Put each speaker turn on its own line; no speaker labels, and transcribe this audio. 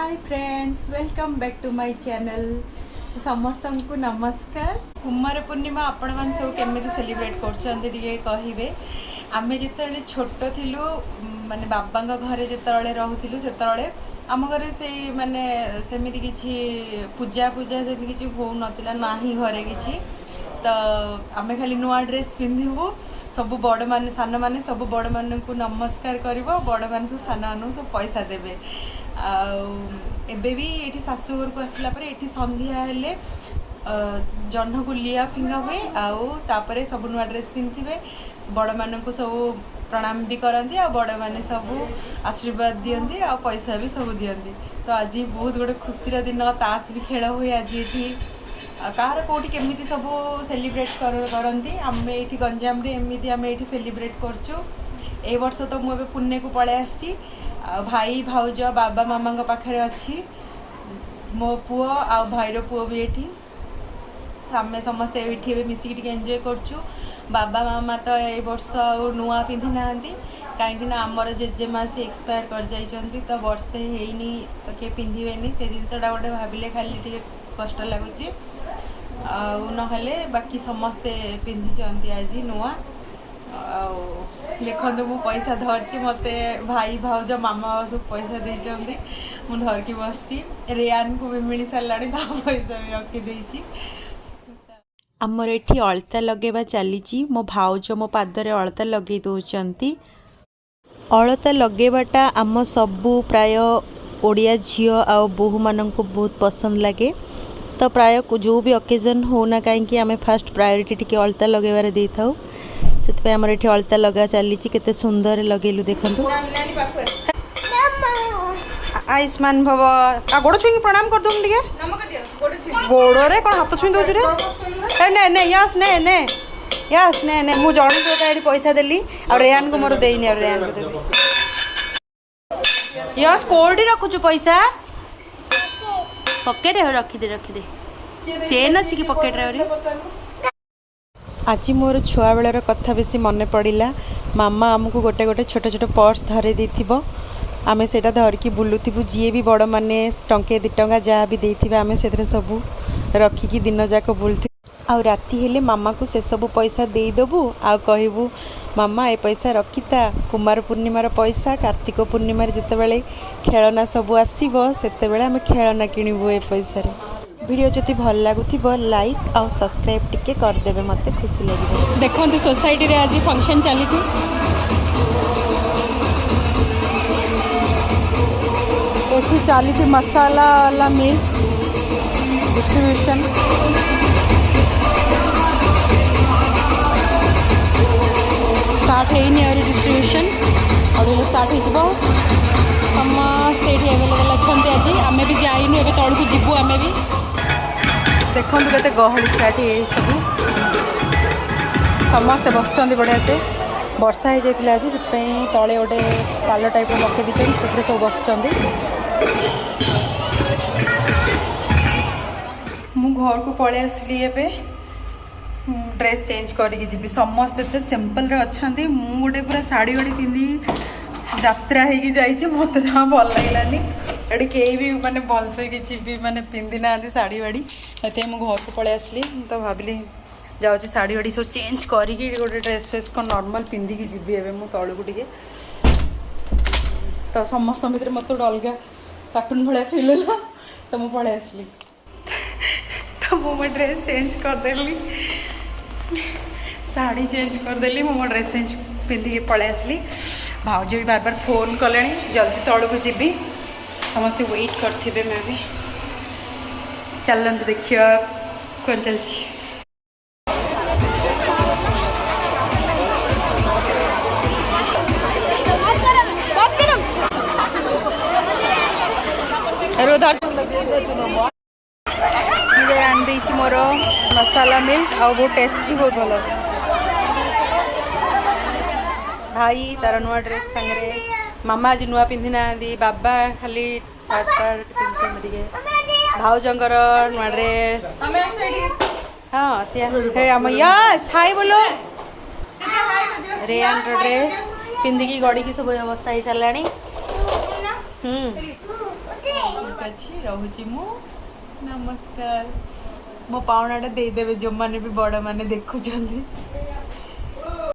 Hi friends, welcome back to my channel. समस्त को नमस्कार। कुमार पूर्णिमा आपण मान सब केमी सेलिब्रेट करे। आमे जिते छोट थिलु माने बाबा घरे जिते रहूलु से आम घरे से माने सेमती किसी पूजा पूजा से किसी हो नाला ना घरे किसी तो आमे खाली नुआ ड्रेस पिंधु सब बड़ मान सान मैंने सब बड़ मान को नमस्कार कर बड़ मान सब सान मान सब पैसा देवे। एबे भी ये शाशुघर को आसला ये संध्या हेले जह्न को लिया फिंगा हुए आउे सब नुआ ड्रेस पिंधे बड़ मान को सब प्रणाम भी करती आ बड़ मैंने सब आशीर्वाद दियंती आ पैसा भी सब दियंती। तो आज बहुत गोटे खुशी दिन ताश भी खेल हुए। आज ये कहार कौटी केमी सब सेलिब्रेट करती आम ये गंजाम एमती आम ये सेलिब्रेट कर वर्ष तो मुझे पुणे को पलि आसी भाई भाउज बाबा मामा पाखे अच्छी मो पुओ आ भाईर पुओ भी ये आम समस्ते ये मिसिक एंजॉय करछु। बाबा मामा तो ये वर्ष नुआ पिंधि ना कहीं आमर जेजेमा से एक्सपायर कर जाइछंती तो वर्षे हेनी तो किए पिंधे से जिनसा गोटे भाविले खाली टे कष्ट लगुच नहले बाकी समस्ते पिंधि आज नुआ। देखो मु पैसा धरची मत भाई भाउज मामा सब पैसा देती मु धरकी बस रेयान को भी मिल सारा पैसा भी रखी।
आमर एठी अलता लगेबा चली मो भाउज मो पादरे अलता लगे दौरान। अलता लगेबाटा आम सबू प्राय ओडिया झियो आ बोहू माननकु बहुत पसंद लगे। तो प्राय जो भी ओकेजन होना कहीं आम फास्ट प्रायोरिटी टी अलता लगेबार दे था से आमर ये अलता लगा चली केते सुंदर लगेलु देखु। आयुष्मान भव आ गोड़ छुई प्रणाम कर दूँ गोड़े कौन हाथ छुई दौर रे ने ने यस ने ने यस ने ने मु जन को पैसा देली और रेहान को मोर देनी और रेहान को देबी यस कोडी रखुछु पैसा पकेट रखी दे चेन अच्छी कि पकेट रे। आज मोर छुआ बेलर कथा बेसी मन पड़ा। मामा आमको गोटे गोटे छोट छोट पर्स धरे देथिबो आमे सेटा धरकी बुलुथिबु जी भी बड़ माने टंके 2 टंका जहाँ भी देथिबे आमे सेथरे सब रखिकी दिन जाक बुलथि आ राति हेले मामा को से सब पैसा दे देबु आ कहबू मामा ए पैसा रखिता कुमार पूर्णिमार पैसा कार्तिक पूर्णिमार जितेबाला खेलना सब आसो से आम खेलना किणबू ए पैसा रे। वीडियो जदि भल लगुथिबो लाइक आ सब्सक्राइब टिके कर देबे मते खुशी लागिबो।
देखंतु सोसाइटी रे आज फंक्शन चली थी एठी चली मसाला वाला मिल्क डिस्ट्रीब्यूशन स्टार्ट है डिस्ट्रीब्यूशन और स्टार्ट हो समस्त ये अवेलेबल अच्छा। आज आम भी जाइनु ए तौक को जीवु आम भी देखो के गहली स्टार्ट है सब समस्ते बस बढ़िया से वर्षा हो जाता आज से तले गोटे पाल टाइप पकई दीजिए से सब बस मु घर को पलि आसली ए ड्रेस चेंज करके जी समस्ते सिंपल रे अच्छा गोटे पूरा साड़ी वाड़ी पिंधि यात्रा हो मत जहाँ भल लगलानी ये कई भी माने भलसे किसी भी माने पिंधि ना साड़ी वाड़ी से मुझे घर को पलि आसली तो भाविली जाऊँगी साड़ी वाड़ी सब चेंज करके गोटे ड्रेस फ्रेस को नॉर्मल पिंधिकी जी ए तौक को टे तो समस्त भितर मत गोटे अलग कार्टून भाया फिल है तो मुझे पलि आसली तो मो ड्रेस चेंज करदेली साड़ी चेंज करदेली मो ड्रेस चेंज पिंधिकी पलि आसली। भाउज भी बार बार फोन कले जल्दी तौक को जी समस्ते वेट करते मैं भी चलतु देखिए कौन चलती मुझे आनी मोर मसाला मिल्क आ बहुत टेस्ट भी बहुत भल भाई तार नुआ ड्रेस सांगे मामा आज नुआ पिंधि ना बाबा खाली सार्ट पार्ट पिंधे भाउजंकर नुआ ड्रेस हाँ सी आम यस हाय बोलो रेयान ड्रेस पिंधिकी गड़ी की सब अवस्था हो सारा ठीक अच्छे रोची मु नमस्कार मो पावनाटा देदेवे जो मैंने भी बड़ मैंने देखुं।